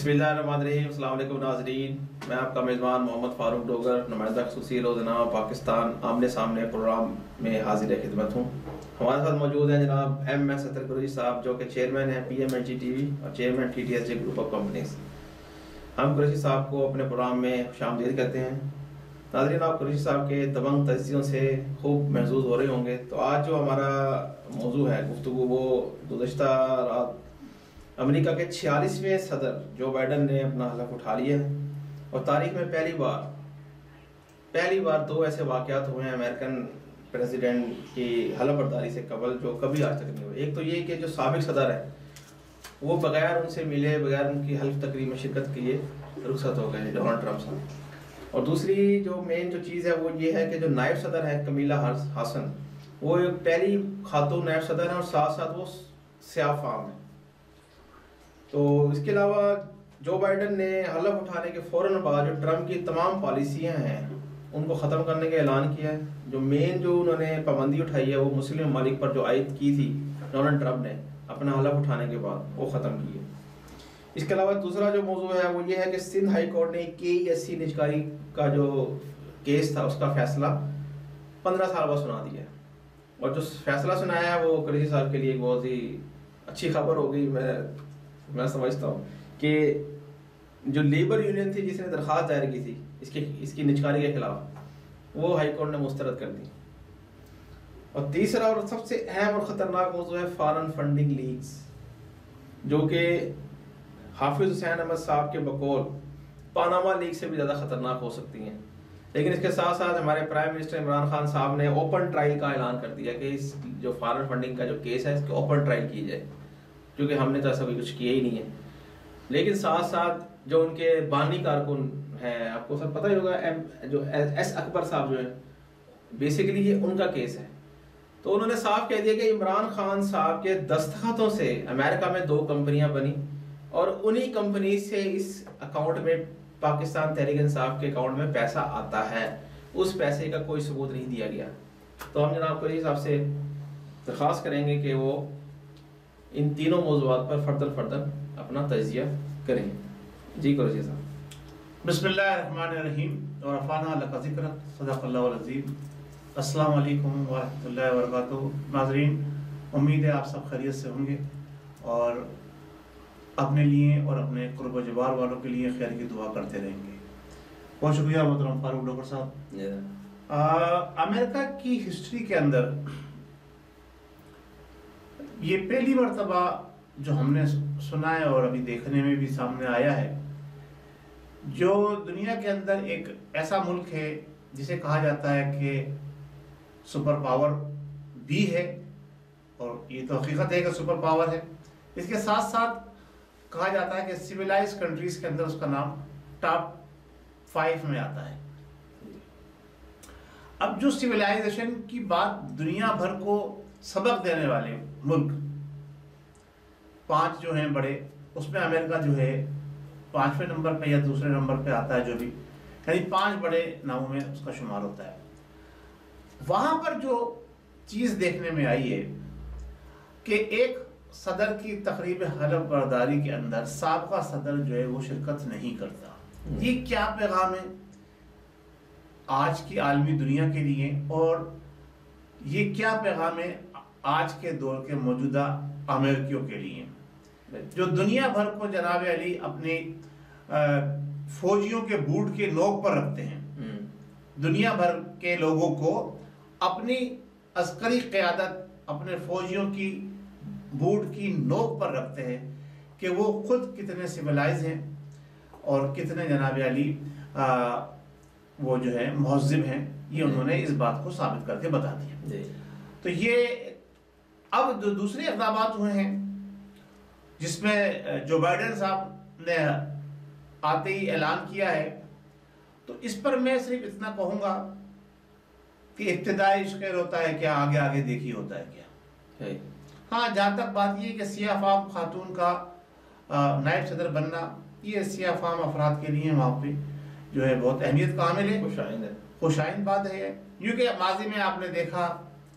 बिस्मिल्लाहिर्रहमानिर्रहीम। अस्सलाम वालेकुम नाज़रीन, मैं आपका मेज़बान मोहम्मद फ़ारूक डोगर, नुमाइंदा ख़ुसूसी रोज़नामा पाकिस्तान आमने सामने प्रोग्राम में हाजिर खिदमत हूँ। हमारे साथ मौजूद हैं जनाब एम.एस. अतर कुरैशी साहब, जो कि चेयरमैन हैं PMNG TV और chairman TTSJ group of companies. हम कुरैशी साहब को अपने प्रोग्राम में खुशामदीद करते हैं। नाज़रीन, आप कुरैशी साहब के दबंग तज़कियों से खूब महसूस हो रहे होंगे। तो आज जो हमारा मौजू है गुफ्तगू, वो गुज़श्ता रात अमेरिका के 46वें सदर जो बाइडन ने अपना हलफ उठा लिया है और तारीख में पहली बार दो ऐसे वाक़यात हुए हैं अमेरिकन प्रेसिडेंट की हलफ बर्दारी से कबल जो कभी आज तक नहीं हुए। एक तो ये कि जो साबिक सदर है वो बगैर उनसे मिले, बगैर उनकी हल्फ तकरीब में शिरकत किए रुखसत हो गए, डोनाल्ड ट्रंप साहब। और दूसरी जो मेन जो चीज़ है वो ये है कि जो नायब सदर है कमीला हासन, वो एक पहली खातून नायब सदर है और साथ साथ वो स्याह फाम है। तो इसके अलावा जो बाइडन ने हलफ उठाने के फ़ौरन बाद जो ट्रंप की तमाम पॉलिसियाँ हैं उनको ख़त्म करने का ऐलान किया है। जो मेन जो उन्होंने पाबंदी उठाई है वो मुस्लिम ममालिक पर जो आयद की थी डोनाल्ड ट्रंप ने अपना हलफ उठाने के बाद, वो ख़त्म की है। इसके अलावा दूसरा जो मौजू है वो ये है कि सिंध हाई कोर्ट ने KESC निजकारी का जो केस था उसका फ़ैसला 15 साल बाद सुना दिया। और जो फैसला सुनाया है वो कुरैशी साहब के लिए एक बहुत ही अच्छी खबर होगी। मैं समझता हूँ कि जो लेबर यूनियन थी जिसने दरख्वास्त दायर की थी इसकी निजकारी के खिलाफ, वो हाई कोर्ट ने मुस्तरद कर दी। और तीसरा और सबसे अहम और ख़तरनाक मौजू है फॉरेन फंडिंग लीक्स, जो कि हाफिज़ हुसैन अहमद साहब के बकौल पानामा लीक से भी ज़्यादा ख़तरनाक हो सकती हैं। लेकिन इसके साथ साथ हमारे प्राइम मिनिस्टर इमरान खान साहब ने ओपन ट्रायल का ऐलान कर दिया कि इस जो फॉरेन फंडिंग का जो केस है इसकी ओपन ट्रायल की जाए, क्योंकि हमने तो ऐसा कोई कुछ किया ही नहीं है। लेकिन साथ साथ जो उनके बानी कारकुन हैं, आपको सब पता ही होगा, जो S अकबर साहब जो है, बेसिकली ये उनका केस है। तो उन्होंने साफ कह दिया कि इमरान खान साहब के दस्तखतों से अमेरिका में 2 कंपनियां बनी और उन्हीं कंपनी से इस अकाउंट में पाकिस्तान तहरीक इंसाफ के अकाउंट में पैसा आता है। उस पैसे का कोई सबूत नहीं दिया गया। तो हम जनाब कुरैशी साहब से दरख्वास्त करेंगे कि वो इन तीनों मौज़ूआत पर फर्दन अपना तजिया करें। जी कुरैशी साहब। बिस्मिल्लाहिर्रहमानिर्रहीम व रफ़अना लका ज़िक्रक सदक़ल्लाहुल अज़ीम। अस्सलामु अलैकुम व रहमतुल्लाहि व बरकातुहू। नाज़रीन, उम्मीद है आप सब खैरियत से होंगे और अपने लिए और अपने क़ुर्ब व जवार वालों के लिए खैर की दुआ करते रहेंगे। बहुत शुक्रिया मोहतरम फ़ारूक डोगर साहब। अमेरिका की हिस्ट्री के अंदर ये पहली मर्तबा जो हमने सुना है और अभी देखने में भी सामने आया है, जो दुनिया के अंदर एक ऐसा मुल्क है जिसे कहा जाता है कि सुपर पावर भी है, और ये तो हकीकत है कि सुपर पावर है। इसके साथ साथ कहा जाता है कि सिविलाइज्ड कंट्रीज के अंदर उसका नाम टॉप 5 में आता है। अब जो सिविलाइजेशन की बात दुनिया भर को सबक देने वाले मुल्क 5 जो हैं बड़े, उसमें अमेरिका जो है 5वें नंबर पे या दूसरे नंबर पे आता है, जो भी, यानी 5 बड़े नामों में उसका शुमार होता है। वहां पर जो चीज देखने में आई है कि एक सदर की तकरीब हलफ बर्दारी के अंदर साबका सदर जो है वो शिरकत नहीं करता। ये क्या पैगाम है आज की आलमी दुनिया के लिए, और ये क्या पैगाम है आज के दौर के मौजूदा अमेरिकियों के लिए, जो दुनिया भर को जनाब अली अपने फौजियों के बूट के नोक पर रखते हैं। दुनिया भर के लोगों को अपनी अस्करी क़यादत अपने फौजियों की बूट की नोक पर रखते हैं कि वो खुद कितने सिविलाइज हैं और कितने जनाब अली वो जो है महज़िब हैं। ये उन्होंने इस बात को साबित करके बता दिया। तो ये अब जो दूसरे इक़दामात हुए हैं जिसमें जो बाइडन साहब ने आते ही ऐलान किया है, तो इस पर मैं सिर्फ इतना कहूँगा कि इब्तिदाई इश्क़ होता है क्या, आगे आगे देखिए होता है क्या है। हाँ, जहाँ तक बात ये कि सियाह फाम खातून का नायब सदर बनना, ये सियाह फाम अफराद के लिए वहाँ पे जो है बहुत अहमियत का हामिल है, खुशाइन बात है। क्योंकि माजी में आपने देखा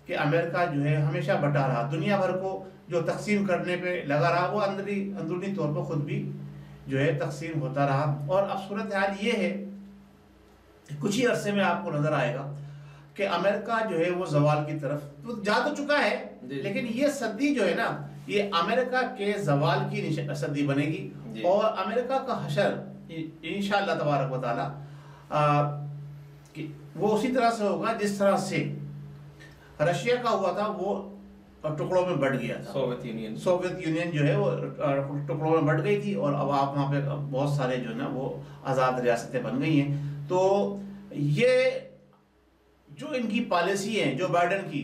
कि अमेरिका जो है हमेशा बटा रहा, दुनिया भर को जो तकसीम करने पे लगा रहा, वो अंदरूनी तौर पर खुद भी जो है तकसीम होता रहा। और अब सूरत हाल ये है, कुछ ही अरसे में आपको नजर आएगा कि अमेरिका जो है वो जवाल की तरफ तो जा तो चुका है, लेकिन ये सदी जो है ना, ये अमेरिका के जवाल की सदी बनेगी और अमेरिका का हशर इंशाअल्लाह तबारक व तआला वो उसी तरह से होगा जिस तरह से रशिया का हुआ था, वो टुकड़ों में बढ़ गया था। सोवियत यूनियन जो है वो टुकड़ों में बढ़ गई थी और अब आप वहाँ पे बहुत सारे जो है ना वो आज़ाद रियासतें बन गई हैं। तो ये जो इनकी पॉलिसी है जो बाइडेन की,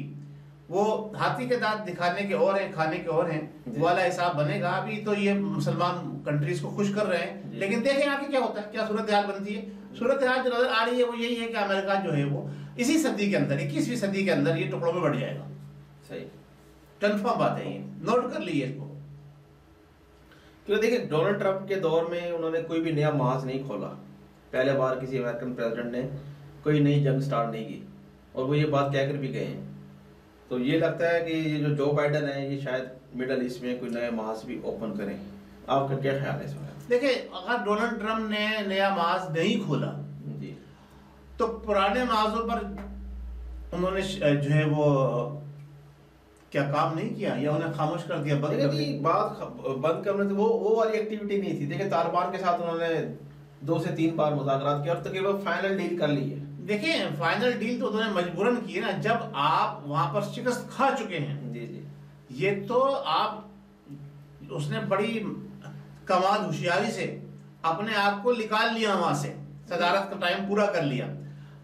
वो हाथी के दांत दिखाने के और हैं, खाने के और हैं, वाला हिसाब बनेगा। अभी तो ये मुसलमान कंट्रीज को खुश कर रहे हैं, लेकिन देखें आगे क्या होता है, क्या सूरत हाल बनती है। सूरत हाल जो नजर आ रही है वो यही है कि अमेरिका जो है वो इसी सदी के अंदर, 21वीं सदी के अंदर ये टुकड़ों में बढ़ जाएगा। सही कंफर्म बात है, ये नोट कर लीजिए इसको। क्योंकि देखिए डोनाल्ड ट्रंप के दौर में उन्होंने कोई भी नया महाज नहीं खोला, पहले बार किसी अमेरिकन प्रेसिडेंट ने कोई नई जंग स्टार्ट नहीं की, और वो ये बात कहकर भी गए हैं। तो ये लगता है कि ये जो जो बाइडेन है ये शायद मिडल ईस्ट में कोई नए महाज भी ओपन करें। आपका क्या ख्याल है इसमें? देखिए, अगर डोनाल्ड ट्रंप ने नया महाज नहीं खोला जी, तो पुराने महाजों पर उन्होंने जो है वो क्या काम नहीं किया या उन्हें खामोश कर दिया, बंद कर दिया। बात बंद करने से वो वाली एक्टिविटी नहीं थी। देखिए तालिबान के साथ उन्होंने 2 से 3 बार मुज़ाकरात किया और तकरीबन फाइनल डील कर ली है। देखिए फाइनल डील तो उन्होंने मजबूरन की है ना, जब आप वहां पर शिकस्त खा चुके हैं। जी जी, ये तो आप उसने बड़ी कमाल होशियारी से अपने आप को निकाल लिया वहां से, सदारत का टाइम पूरा कर लिया,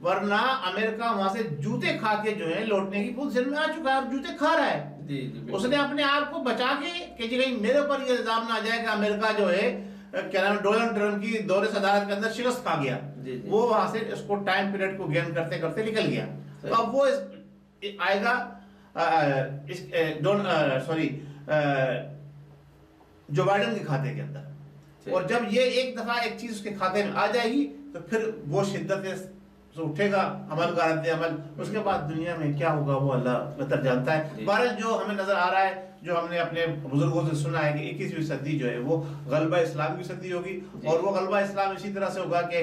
वरना अमेरिका वहां से जूते खा के जो है लौटने की पोजीशन में आ चुका है और जूते खा रहा है। जी जी, उसने अपने आप को बचा के कि जी कहीं मेरे ऊपर ये इल्जाम ना आ जाए कि अमेरिका जो है क्या नाम डोनाल्ड ट्रंप की दौरे सदारत के अंदर शिकस्त खा गया। वो वहां से इसको टाइम पीरियड को गेन करते करते निकल गया। तो अब वो आएगा जो बाइडेन के खाते के अंदर, और जब ये एक दफा एक चीज उसके खाते में आ जाएगी तो फिर वो शिद्दत से उठेगा अमल का रद्द अमल। उसके बाद दुनिया में क्या होगा वो अल्लाह बेहतर जानता है। बहरहाल जो हमें नजर आ रहा है, जो हमने अपने बुजुर्गों से सुना है कि 21वीं सदी जो है वो गलबा इस्लाम की सदी होगी, और वो गलबा इस्लाम इसी तरह से होगा कि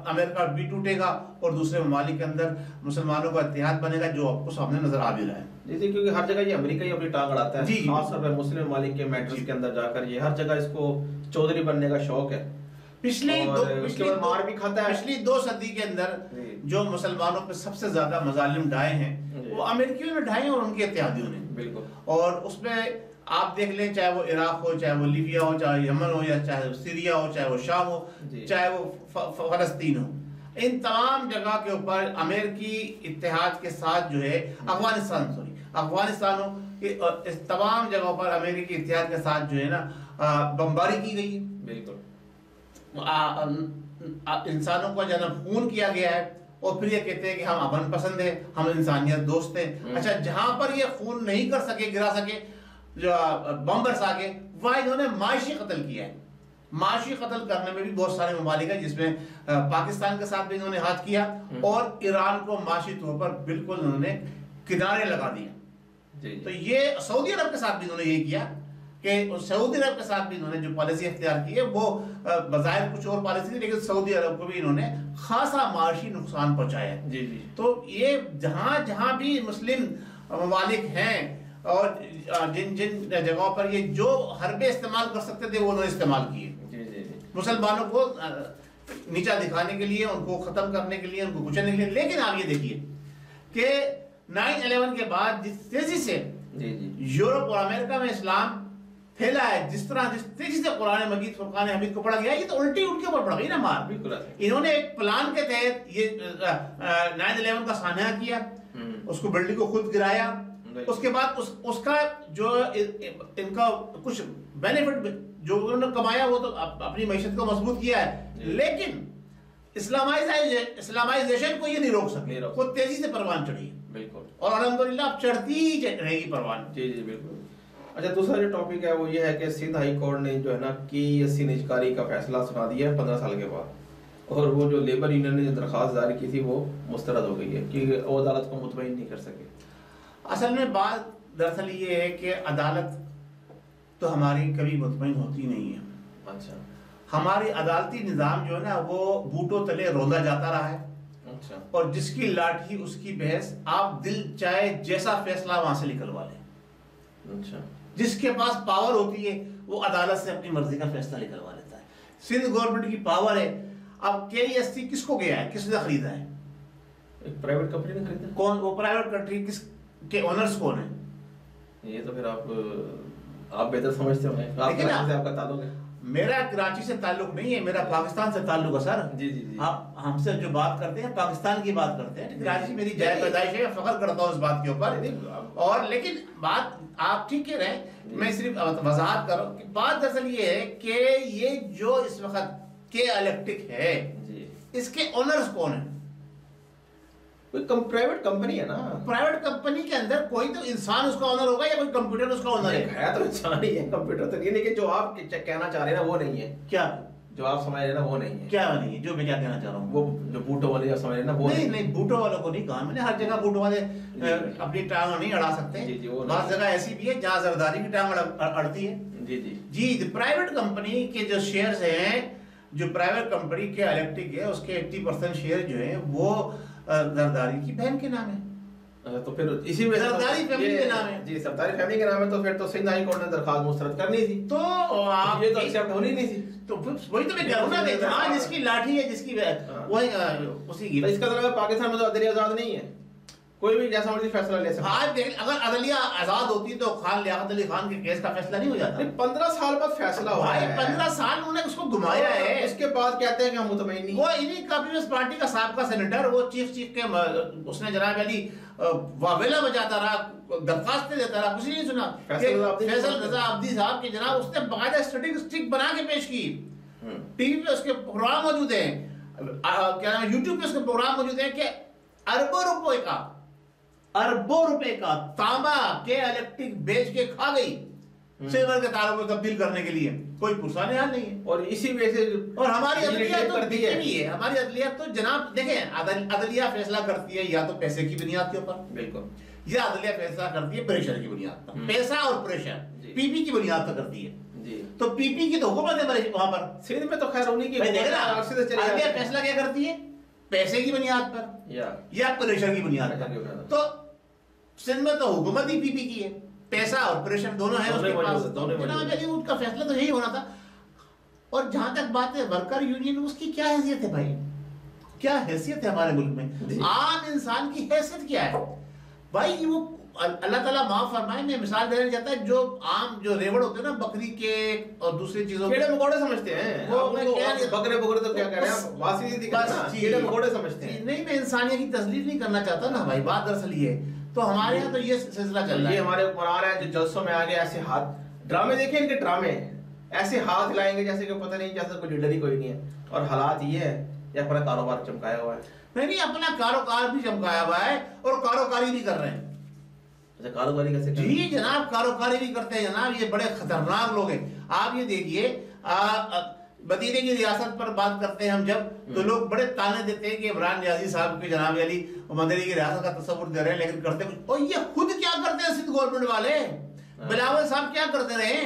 अमेरिका भी टूटेगा और दूसरे ममालिक के अंदर मुसलमानों का इत्तेहाद बनेगा, जो आपको सामने नजर आ भी रहा है। जी, क्योंकि हर जगह ये अमेरिका ही अपनी टांग अड़ाता है, खासतौर पर मुस्लिम ममालिक के मैटर्स के अंदर जाकर ये हर जगह इसको चौधरी बनने का शौक है। पिछली 2 सदी के अंदर जो मुसलमानों पे सबसे ज्यादा मजालिम ढाए हैं वो अमेरिकियों ने ढाए और उनके इत्तेहादियों ने। बिल्कुल। और उसमें आप देख लें, चाहे वो इराक हो, चाहे वो लीबिया हो, चाहे यमन हो, या चाहे वो सीरिया हो, चाहे वो शाम हो, चाहे वो फलस्तीन हो, इन तमाम जगह के ऊपर अमेरिकी इत्तेहाद के साथ जो है अफगानिस्तान हो, इस तमाम जगहों पर अमेरिकी इत्तेहाद के साथ जो है ना बमबारी की गई है। बिल्कुल। इंसानों का जन्म खून किया गया है और फिर ये कहते हैं कि हम अमन पसंद है, हम इंसानियत दोस्त हैं। अच्छा, जहां पर ये खून नहीं कर सके, गिरा सके, जो बम बरसा के, वहां इन्होंने माशी कत्ल किया है। माशी कत्ल करने में भी बहुत सारे ममालिक हैं, जिसमें पाकिस्तान के साथ भी इन्होंने हाथ किया और ईरान को माशी तौर पर बिल्कुल इन्होंने किनारे लगा दिया। तो ये सऊदी अरब के साथ भी इन्होंने यही किया कि सऊदी अरब के साथ भी इन्होंने जो पॉलिसी इख्तियार की है वो बज़ाहिर कुछ और पॉलिसी थी, लेकिन सऊदी अरब को भी इन्होंने खासा माशी नुकसान पहुंचाया है। जी जी। तो ये जहां जहां भी मुस्लिम ममालिक हैं और जिन जिन जगहों पर ये जो हरबे इस्तेमाल कर सकते थे वो उन्होंने इस्तेमाल किए मुसलमानों को नीचा दिखाने के लिए, उनको खत्म करने के लिए, उनको कुचलने के लिए। लेकिन आप ये देखिए कि 9/11 के बाद जिस तेजी से यूरोप और अमेरिका में इस्लाम फैला है, जिस तेजी से कुरान मजीद फुरकान हमीद को पढ़ा गया, ये तो उल्टी उनके ऊपर पड़ गई ना मार। बिल्कुल। इन्होंने एक प्लान के तहत ये 9/11 का सामना किया, उसको बिल्डिंग को खुद गिराया, उसके बाद उसका जो इनका कुछ बेनिफिट जो उन्होंने कमाया वो तो अपनी मैशत को मजबूत किया है, लेकिन इस्लामाइजेशन को ये नहीं रोक सके, वो तेजी से परवान चढ़ी। बिल्कुल। और अल्हम्दुलिल्लाह अब चढ़ती रहेगी परवान। जी जी बिल्कुल। अच्छा, दूसरा जो टॉपिक है वो ये है कि सिंध हाई कोर्ट ने जो है ना की एससी निजकारी का फैसला सुना दिया है 15 साल के बाद, और वो जो लेबर यूनियन ने जो दरख्वास्त जारी की थी वो मुस्तरद हो गई है कि वो अदालत को मुतमईन नहीं कर सके। असल में बात दरअसल ये है कि अदालत तो हमारी कभी मुतमईन होती नहीं है। अच्छा। हमारी अदालती निजाम जो है ना वो बूटों तले रौंदा जाता रहा है। अच्छा। और जिसकी लाठी उसकी भैंस, आप दिल चाहे जैसा फैसला वहां से निकलवा लें। अच्छा। जिसके पास पावर होती है वो अदालत से अपनी मर्जी का फैसला निकलवा लेता है। सिंध गवर्नमेंट की पावर है। अब KEST किसको गया है, किसने खरीदा है? एक प्राइवेट कंपनी ने खरीदा। कौन वो प्राइवेट कंट्री, किस के ओनर्स कौन है? ये तो फिर आप बेहतर समझते होंगे, आपका ताल्लुक है। मेरा कराची से ताल्लुक नहीं है, मेरा पाकिस्तान से ताल्लुक है सर। जी जी जी। आप हमसे जो बात करते हैं पाकिस्तान की बात करते हैं। कराची मेरी जाय पैदाइश है, फख्र करता हूँ इस बात के ऊपर। और लेकिन बात आप ठीक कह रहे हैं, मैं सिर्फ वजाहत कर रहा हूँ कि बात दरअसल ये है कि ये जो इस वक्त के इलेक्ट्रिक है इसके ओनर्स कौन है? कोई प्राइवेट कंपनी है ना। प्राइवेट कंपनी के अंदर कोई तो इंसान उसका ओनर होगा या कोई कंप्यूटर उसका ओनर है तो इंसान ही है, कंप्यूटर तो नहीं। लेकिन जो आप कहना चाह रहे हैं ना वो नहीं है। क्या जो आप समझ रहे हैं ना वो नहीं है। क्या नहीं है जो मैं क्या कहना चाह रहा हूँ? वो जो बूटो वाले समझ रहे हैं ना वो नहीं बूटो वालों को नहीं कहा मैंने। हर जगह बूटो वाले अपनी टांग नहीं अड़ा सकते। बहुत जगह ऐसी भी है जहाँ जरदारी की टांग अड़ती है। जी जी जी। प्राइवेट कंपनी के जो शेयर्स हैं, जो प्राइवेट कंपनी के इलेक्ट्रिक है उसके 80% शेयर जो है वो जरदारी की बहन के नाम है। तो फिर इसी में जरदारी फैमिली के नाम है। जी, सरदारी फैमिली के नाम है। तो फिर तो सिंध हाई कोर्ट ने दरखास्त मुस्तरद करनी थी। तो आप ये तो एक्सेप्ट होनी नहीं थी। तो वही तो मैं कह रहा हूं ना, जहां जिसकी लाठी है जिसकी वही उसी की। इसका मतलब पाकिस्तान में तो अदलिया आजाद नहीं है, कोई भी जैसा मर्जी फैसला ले सकता है। आज अगर अदलिया आजाद होती तो खान लियाकत अली खान के केस का फैसला नहीं हो जाता। 15 साल बाद फैसला हुआ है। 15 साल उन्होंने उसको घुमाया है। उसके बाद कहते हैं कि हम मुतमईन नहीं। वो इन्हीं पीपल्स पार्टी का साबका सेनेटर, वो चीफ के उसने जनाब अली वावेला बजाता रहा, दरखास्तें देता रहा, कुछ नहीं सुना। फैसल रजा अब्दी साहब के जनाब उसने बाकायदा स्टैटिस्टिक बना के पेश की। टीवी पे उसके प्रोग्राम मौजूद हैं, क्या नाम है, यूट्यूब पे उसके प्रोग्राम मौजूद हैं कि अरबों रुपए का तांबा के इलेक्ट्रिक बेच के खा गई सिल्वर के तारों को तब्दील करने के लिए। कोई पुरसाने हाल नहीं है। और इसी वजह से और हमारी अदलिया तो भी है। हमारी अदलिया तो जनाब देखें, अदलिया फैसला करती है या तो पैसे की बुनियाद के ऊपर, बिल्कुल, या अदलिया फैसला करती है प्रेशर की बुनियाद पर। पैसा और प्रेशर पीपी की बुनियाद पर करती है। तो पीपी की तो हुकूमत है वहां पर। सिंध में तो खैर उन्हीं की अदलिया फैसला क्या करती है? पैसे की बुनियाद पर या प्रेशर की बुनियाद पर। तो सिंध में तो हुकूमत ही पीपी की है, पैसा और प्रेशर दोनों है उसके पास। उनका फैसला तो यही होना था। और जहां तक बात है वर्कर यूनियन, उसकी क्या हैसियत है भाई? क्या हैसियत है हमारे मुल्क में? आम इंसान की हैसियत क्या है भाई? वो अल्लाह ताला माफ फरमाए, मैं मिसाल देना चाहता है, जो आम जो रेवड़ होते हैं ना बकरी के और दूसरी चीजों कीड़े मकोड़े समझते हैं वो। मैं बकरे तो क्या कह रहे हैं, वासी कीड़े मकोड़े समझते हैं। नहीं, मैं इंसानियत की तस्लीफ नहीं करना चाहता ना भाई। बात दरअसल ये, तो हमारे यहाँ तो ये सिलसिला चल रहा है। ये हमारे ऊपर आ रहा है, जो जलसों में आगे ऐसे हाथ ड्रामे देखिए, इनके ड्रामे ऐसे हाथ हिलाएंगे जैसे कि पता नहीं, जैसे कोई लीडर ही कोई नहीं है। और हालात ये है, ये अपना कारोबार चमकाया हुआ है। नहीं, अपना कारोबार भी चमकाया हुआ है और कारोकारी भी कर रहे हैं। अच्छा, कारोबारी कैसे? जी जनाब, कारोकारी भी करते हैं जनाब। ये बड़े खतरनाक लोग हैं। आप ये देखिए, मदीने की रियासत पर बात करते हैं हम जब, तो लोग बड़े ताने देते हैं कि इमरान नियाजी साहब के जनाब अली मदीने की रियासत का तस्वुर दे रहे हैं, लेकिन करते कुछ। और ये खुद क्या करते हैं सिंध गवर्नमेंट वाले? बिलावल साहब क्या करते रहे?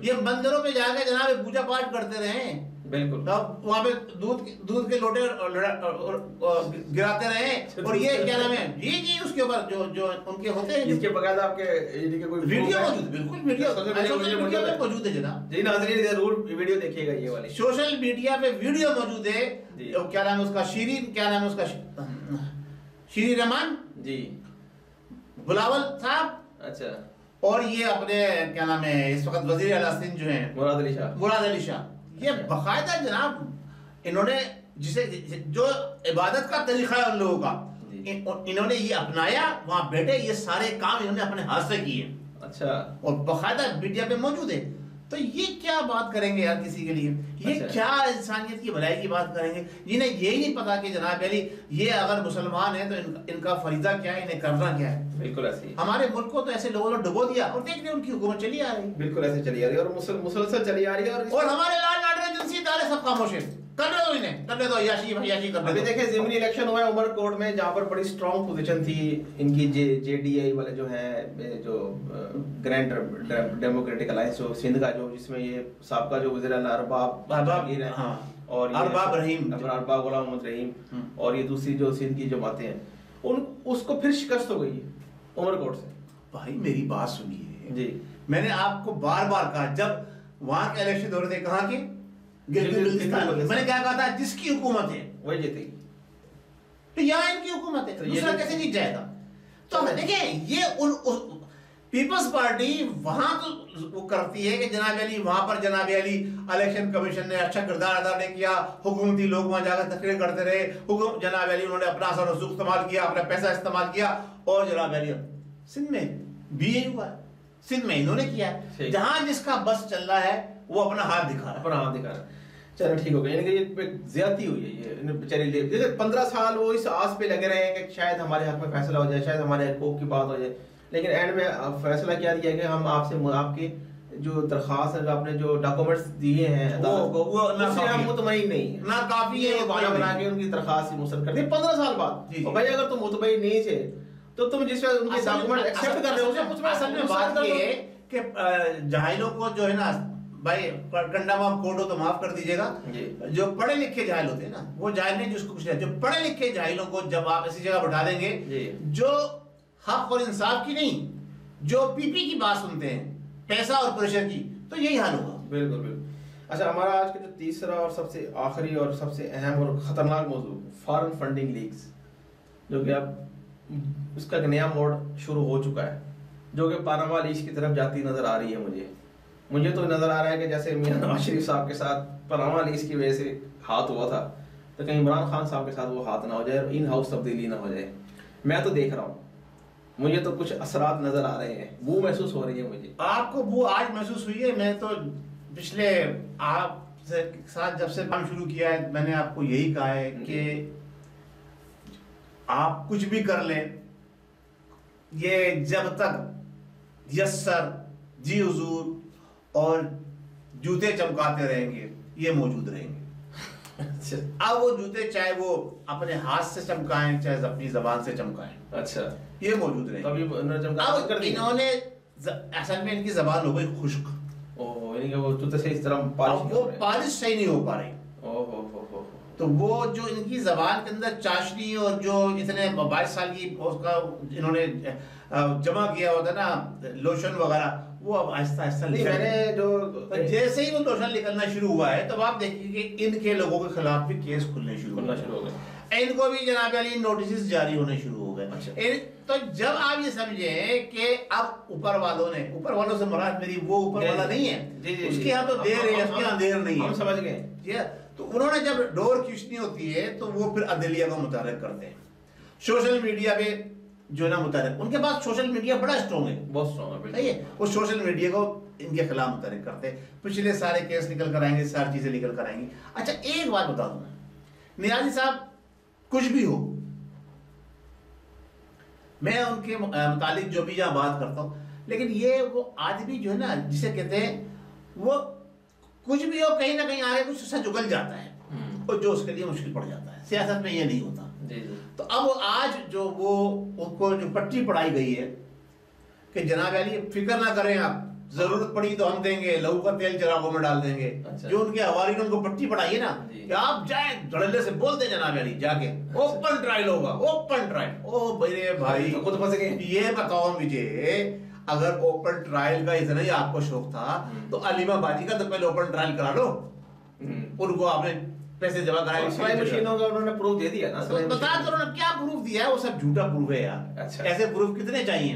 ये मंदिरों में जाकर जनाब पूजा पाठ करते रहे। बिल्कुल। तब वहां पे दूध के लोटे गिराते रहे। और ये क्या नाम है, ये उसके ऊपर जो उनके होते हैं, इसके बगैर आपके कोई वीडियो मौजूद, बिल्कुल वीडियो मीडिया में मौजूद है जनाब। जी नाज़रीन, जरूर वीडियो देखिएगा ये वाली। सोशल मीडिया पे वीडियो मौजूद है। क्या नाम है उसका, शीरीन, क्या नाम है उसका, शीरीन रहमान जी, बिलावल साहब। अच्छा। और ये अपने क्या नाम है इस वक्त वजीर आला सिंध जो है मुराद अली शाह। ये बाकायदा जनाब इन्होंने जिसे जो इबादत का तरीका है उन लोगों का, इन्होंने ये अपनाया, वहां बैठे ये सारे काम इन्होंने अपने हाथ से किए। अच्छा। और बाकायदा मीडिया पे मौजूद है। तो ये क्या बात करेंगे यार किसी के लिए? ये अच्छा। क्या इंसानियत की भलाई की बात करेंगे? जिन्हें यही नहीं पता कि जनाब अली ये अगर मुसलमान है तो इनका फरीजा क्या है, इन्हें करना क्या है। बिल्कुल ऐसे हमारे मुल्क को तो ऐसे लोगों ने डुबो दिया और देख रहे उनकी हुकूमत चली आ रही। बिल्कुल ऐसे चली आ रही है और मुसलसल चली आ रही है। और हमारे लाल लाडरे जिनसी इदारे सब खामोश है। करने दो इन्हें, हमने तो अय्याशी भैयाशी कर अभी देखिए ज़िमनी इलेक्शन हुआ है उमरकोट में, जहाँ पर बड़ी स्ट्रॉन्ग पोजीशन थी इनकी जेडीआई वाले जो हैं, जो ग्रैंड डेमोक्रेटिक अलायंस जो सिंध का, जो जिसमें ये साबका जो वज़ीर आला अरबाब और अरबाब रहीम, अरबाब गुलाम मोहम्मद रहीम, और ये दूसरी जो सिंध की जमातें हैं, उन उसको फिर शिकस्त हो गई है उमरकोट से। भाई मेरी बात सुनिए जी, मैंने आपको बार बार कहा, जब वहां के इलेक्शन हो रहे थे, कहाँ के, गिलगित-बल्तिस्तान, मैंने क्या कहा था, जिसकी हुकूमत है वही जीतेगी। तो यहाँ इनकी हुकूमत है, दूसरा कैसे जीत जाएगा? तो देखिए ये पीपल्स पार्टी वहां तो वो करती है कि जनाब अली, वहां पर जनाब अली इलेक्शन कमीशन ने अच्छा किरदार अदा नहीं किया, हुकूमती लोग वहां जाकर तकरीर करते रहे, हुकूम जनाब अली उन्होंने अपना असर रसूख इस्तेमाल किया, अपना पैसा इस्तेमाल किया, और जनाब अली सिंध में भी यही हुआ, सिंध में इन्होंने किया, जहां जिसका बस चल रहा है वो अपना हाथ दिखा रहा है, अपना हाथ दिखा रहा है। चलो ठीक हो गया, यानी कि ये ज्यादती हुई है, ये बेचारी ले 15 साल वो इस आस पे लगे रहे हैं कि शायद हमारे हक में फैसला हो जाए, शायद हमारे हकूक की बात हो जाए, लेकिन एंड में फैसला क्या दिया कि हम आपसे आपके जो दरखास्त है, आपने जो डॉक्यूमेंट्स दिए हैं अदालत को, उससे हम मुतमईन नहीं है, ना काफी है, बहाना बना के उनकी दरखास्त मुस्तरद कर दी 15 साल बाद। और भाई अगर तुम मुतमईन नहीं थे तो तुम जिस उनके डॉक्यूमेंट एक्सेप्ट कर रहे हो, असल में बात ये है कि जाहिलों को जो है ना भाई, कंडा माफ कोड हो तो माफ कर दीजिएगा, जो पढ़े लिखे जाहिल होते हैं ना, वो जाहिल नहीं जिसको कुछ नहीं, जो पढ़े लिखे जाहिलों को जब आप ऐसी जगह बैठा देंगे जो हक और इंसाफ की नहीं, जो पीपी की बात सुनते हैं, पैसा और प्रेशर की, तो यही हाल होगा। बिल्कुल बिल्कुल। अच्छा, हमारा आज का जो तीसरा और सबसे आखिरी और सबसे अहम और खतरनाक मौजूद, फॉरेन फंडिंग लीक्स, जो कि अब उसका एक नया मोड शुरू हो चुका है, जो कि पानामा लीक्स की तरफ जाती नजर आ रही है। मुझे तो नजर आ रहा है कि जैसे मियां नवाज शरीफ साहब के साथ पानामा लीक्स की वजह से हाथ हुआ था, तो कहीं इमरान खान साहब के साथ वो हाथ ना हो जाए, इन हाउस तब्दीली ना हो जाए। मैं तो देख रहा हूँ, मुझे तो कुछ असरात नजर आ रहे हैं, बू महसूस हो रही है मुझे। आपको बू आज महसूस हुई है? मैं तो पिछले आपसे साथ जब से काम शुरू किया है, मैंने आपको यही कहा है कि आप कुछ भी कर लें, ये जब तक यस सर, जी हुजूर और जूते चमकाते रहेंगे, ये मौजूद रहेंगे। अच्छा, अब वो जूते चाहे वो अपने हाथ से चमकाएं, चाहे अपनी जबान से चमकाएं, अच्छा, ये मौजूद रहेंगे। कभी अब इन्होंने असल में इनकी जबान हो गई खुश्क, यानी कि वो जूते से इस तरह पालिश सही नहीं हो पा रही। तो वो जो इनकी जबान के अंदर चाशनी और जो इतने 22 साल की उसका इन्होंने जमा किया होता ना लोशन वगैरह, वो अब आहिस्ता आहिस्ता मैंने जो जैसे ही वो लोशन निकलना शुरू हुआ है, तब आप देखिए कि इनके लोगों के खिलाफ भी केस खुलने शुरू हो गए, इनको भी जनाब अली नोटिस जारी होने शुरू हो गए। अच्छा। तो जब आप ये समझे कि अब ऊपर वालों से मुराद मेरी वो ऊपर वाला नहीं है, उसके यहाँ तो देर है, उसके यहाँ देर नहीं है, हम समझ गए। तो उन्होंने जब डोर खींचनी होती है तो वो फिर अदलिया को मुतारिक करते हैं, सोशल मीडिया पे जो है ना मुतारिक, उनके पास सोशल मीडिया बड़ा स्ट्रॉन्ग है, बहुत स्ट्रॉन्ग है, सही है, वो सोशल मीडिया को इनके खिलाफ मुतारिक करते हैं, पिछले सारे केस निकल कर आएंगे, सारी चीजें निकल कर आएंगी। अच्छा, एक बात बता दूं, नियाज़ी साहब कुछ भी हो, मैं उनके मुतालिक जो भी यहाँ बात करता हूँ, लेकिन ये वो आदमी जो है ना, जिसे कहते हैं वो कुछ भी हो, कहीं ना कहीं आगे कुछ सच उगल जाता है, और जो उसके लिए मुश्किल पड़ जाता है। सियासत में ये नहीं होता। तो अब आज जो वो उनको जो पट्टी पढ़ाई गई है कि जनाब अली फिक्र ना करें आप, जरूरत पड़ी तो हम देंगे, लहू का तेल चिरागों में डाल देंगे। अच्छा। जो उनके हवाली ने उनको पट्टी पढ़ाई है ना कि आप जाए धड़ल्ले से बोल दे जनाब अली जाके, ओपन ट्रायल होगा, ओपन ट्रायल। ओ मेरे भाई खुद फंस गए। ये बताओ मुझे, अगर ओपन ट्रायल का इतना ही आपको शौक था तो अलीमा बाजी का तो पहले ओपन ट्रायल करा लो, उनको आपने पैसे जमा कराए, मशीनों का उन्होंने प्रूफ दे दिया ना। बता दो उन्होंने क्या प्रूफ दिया है, वो सब झूठा प्रूफ है यार। अच्छा। ऐसे प्रूफ कितने चाहिए?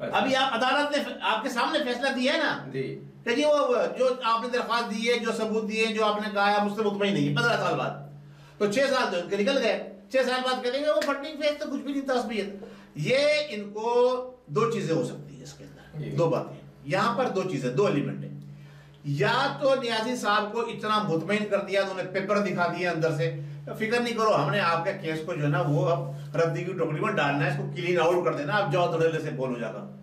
अच्छा। अभी आप अदालत ने आपके सामने फैसला दिया है ना कि जी वो जो आपने दरख्वास्त दी है, जो सबूत दिए, जो आपने कहा है मुझसे मुतमईन नहीं है, 15 साल बाद, तो 6 साल तो इनके निकल गए, 6 साल बाद कहेंगे वो फंडिंग फेज तो कुछ भी नहीं था असलियत। ये इनको दो चीजें हो सकती है इसके अंदर, दो बातें यहाँ पर, दो चीजें, दो एलिमेंट है। या तो नियाज़ी साहब को इतना मुतमईन कर दिया, उन्होंने पेपर दिखा दिया अंदर से, फिक्र नहीं करो, हमने आपके केस को जो है ना वो अब रद्दी की टोकरी में डालना है, इसको क्लीन आउट कर देना, आप जाओ धड़ल्ले से बोलो जाकर।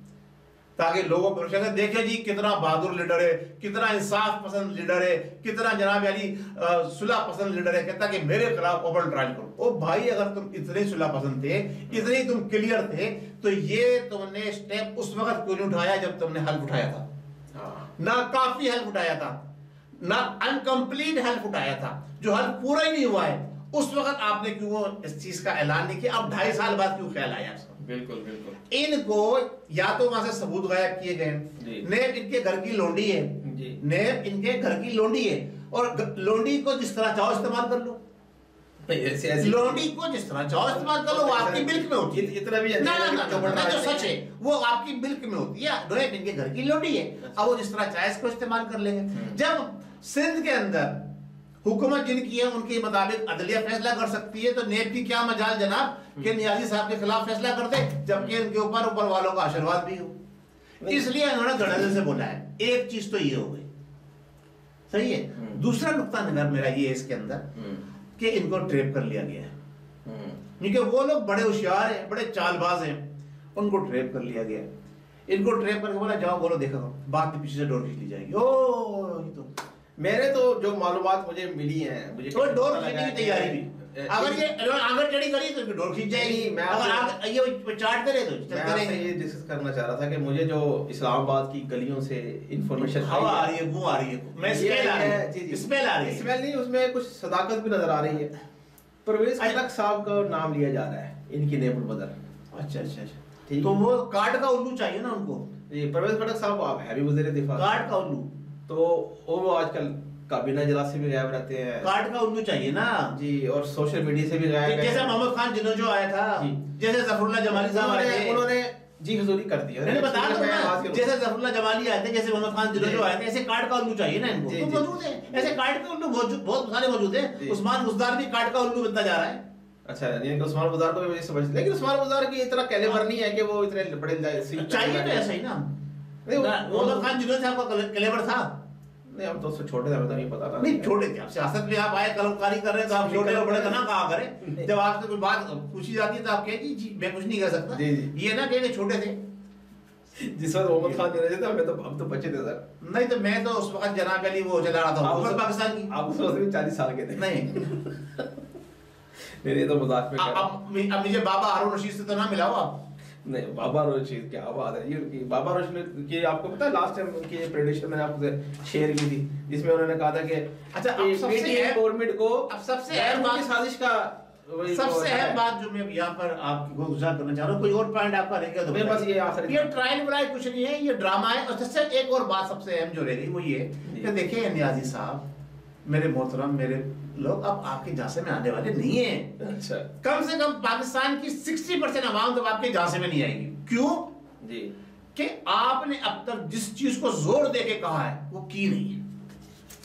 ताकि लोगों को भरोसा करें, देखे जी कितना बहादुर लीडर है, कितना इंसाफ पसंद लीडर है, कितना जनाब अली सुलह पसंद लीडर है। कहता कि मेरे खिलाफ ओपन ट्रायल करो। ओ भाई, अगर तुम इतने सुलह पसंद थे, इतने तुम क्लियर थे, तो ये तुमने स्टेप उस वक्त क्यों नहीं उठाया जब तुमने हल्फ उठाया था? ना काफी हल्फ उठाया था, ना अनकंप्लीट हल्फ उठाया था, जो हल्फ पूरा ही नहीं हुआ है उस वक्त आपने क्यों इस चीज का ऐलान नहीं किया? अब 2.5 साल बाद क्यों ख्याल आया आपको? बिल्कुल बिल्कुल। इनको या तो वहां से सबूत गायब किए गए, नेब इनके घर की लोंडी है, नेब इनके घर की लोंडी है, और लोंडी को जिस तरह चाहो इस्तेमाल कर लो, लोंडी को जिस तरह चाहो इस्तेमाल कर लो, वो आपकी मिल्क में होती है। इतना भी ना जो सच है वो आपकी मिल्क में होती है, नेब इनके घर की लोंडी है, अब वो जिस तरह चाहे इसको इस्तेमाल कर लेंगे। जब सिंध के अंदर हुकूमत जिनकी है उनके मुताबिक अदलिया फैसला कर सकती है, तो नेब की क्या मजाल जनाब कि नियाजी साहब के खिलाफ फैसला कर दे, जबकि इनके ऊपर वालों का आशीर्वाद भी हो। इसलिए उन्होंने धड़ल्ले से बोला है। एक चीज तो ये हो गई, सही है। दूसरा नुक्ता नजर मेरा ये है इसके अंदर कि इनको ट्रेप कर लिया गया है, क्योंकि वो लोग बड़े होशियार हैं, बड़े चालबाज हैं, उनको ट्रेप कर लिया गया। इनको ट्रेप करके बोला जाओ बोलो देखो, बात पीछे से डोर खींच ली जाएगी। ओ ये तो मेरे तो जो मालूमात मुझे मिली हैं, मुझे तो डोर खींचने की तैयारी भी, अगर ये आंगन टेढ़ी करी तो डोर खींच जाएगी, मैं अगर ये चाट करे तो मैं आपसे ये डिस्कस करना चाह रहा था कि मुझे जो इस्लामाबाद की गलियों से इंफॉर्मेशन हवा आ रही है, गूं आ रही है, मैं स्मेल आ रही है, स्मेल आ रही है, स्मेल नहीं, उसमें कुछ सदाकत भी नजर आ रही है। परवेज खटक साहब का नाम लिया जा रहा है, इनकी नेबुल बदर। अच्छा अच्छा अच्छा, तो वो कार्ड का उल्लू चाहिए ना उनको। जी, परवेज खटक साहब आप है भी वज़ीर दिफा, कार्ड का उल्लू, तो वो आजकल काबीना इजलास से भी गायब रहते हैं। कार्ड का उल्लू चाहिए ना जी, और सोशल मीडिया से भी गायब। जैसे मोहम्मद खान जिन्हों जो आया था, जैसे जफरुल्लाह जमाली साहब आए थे, उन्होंने जी हुजूरी कर दी। मैंने बता दूं, जैसे जफरुल्लाह जमाली आए थे, जैसे मोहम्मद खान जिन्हों जो आए थे, ऐसे कार्ड का उल्लू चाहिए ना इनको। तो मौजूद है ऐसे कार्ड के उल्लू, बहुत सारे मौजूद हैं। उस्मान बुज़दार भी कार्ड का उल्लू बनता जा रहा है। अच्छा, यानी कि उस्मान बुज़दार को भी समझ, लेकिन उस्मान बुज़दार की इतना कैलिबर नहीं है कि वो इतने बड़े चाहिए तो ऐसा ही ना। मोहम्मद खान जिन्हों साहब का कैलिबर था। नहीं, हम तो उससे छोटे थे, हमें तो नहीं पता था। नहीं छोटे थे, सियासत में आप आए, कलमकारी कर रहे हैं, तो आप छोटे और बड़े का ना कहा करें। जब आपसे कोई बात पूछी जाती है तो आप कहें जी मैं कुछ नहीं कर सकता। ये ना कहें छोटे थे। जिस वक्त मोहम्मद खान रहे थे हमें तो, हम तो बच्चे थे सर। नहीं तो मैं तो उस वक्त जनाब अली वो चला रहा था हुकूमत पाकिस्तान की। आप उस वक्त भी 40 साल के थे। नहीं मेरे तो मजाक में अब मुझे बाबा हारून रशीद से तो ना मिला हो आप। नहीं, बाबा रशीद क्या बात है ये उनकी। बाबा रशीद की आपको पता है लास्ट टाइम उनकी ये प्रेडिक्शन मैंने आपसे शेयर की थी, जिसमें उन्होंने कहा था कि अच्छा गवर्नमेंट को अब सबसे अहम बात साजिश का सबसे अहम बात जो मैं यहाँ पर आपको गुजार करना चाह रहा हूँ, कोई और पॉइंट आपका रहेगा तो बस ये आखिरी, ये ट्रायल व्रायल कुछ नहीं है, ये ड्रामा है। और सबसे एक और बात सबसे अहम जो रहेगी वो ये कि देखिए नियाजी साहब, मेरे मोहतरम, मेरे लोग अब आपके झांसे में आने वाले नहीं है। अच्छा, कम से कम पाकिस्तान की 60% आवाम तो आपके झांसे में नहीं आएगी। क्यों जी? कि आपने अब तक जिस चीज को जोर दे के कहा है वो की नहीं है,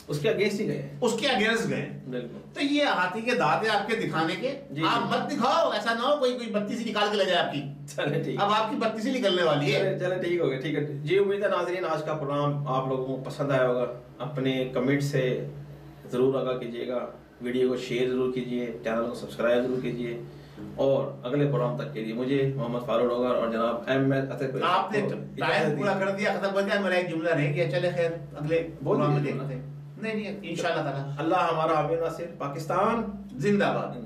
उसके अगेंस्ट ही गए, उसके अगेंस्ट गए। बिल्कुल। तो ये हाथी के दांत है आपके दिखाने के, आप मत दिखाओ, ऐसा ना हो कोई बत्ती सी निकाल के ले जाए आपकी। चले ठीक, अब आपकी बत्ती सी निकलने वाली है। चले ठीक हो गया, ठीक है जी। उम्मीद है नाज़रीन आज का प्रोग्राम आप लोगों को पसंद आया होगा। अपने कमेंट से ज़रूर आगाह कीजिएगा, वीडियो को शेयर ज़रूर कीजिए, चैनल को सब्सक्राइब ज़रूर कीजिए, और अगले प्रोग्राम तक के लिए मुझे मोहम्मद फारूक डोगर और जनाब आपने टाइम पूरा कर दिया, खत्म कर दिया। मेरा एक जुमला रह गया, चले खैर अगले प्रोग्राम में देखते हैं। नहीं इंशाल्लाह ताला। अल्लाह हमारा आमीर नासिर। पाकिस्तान जिंदाबाद।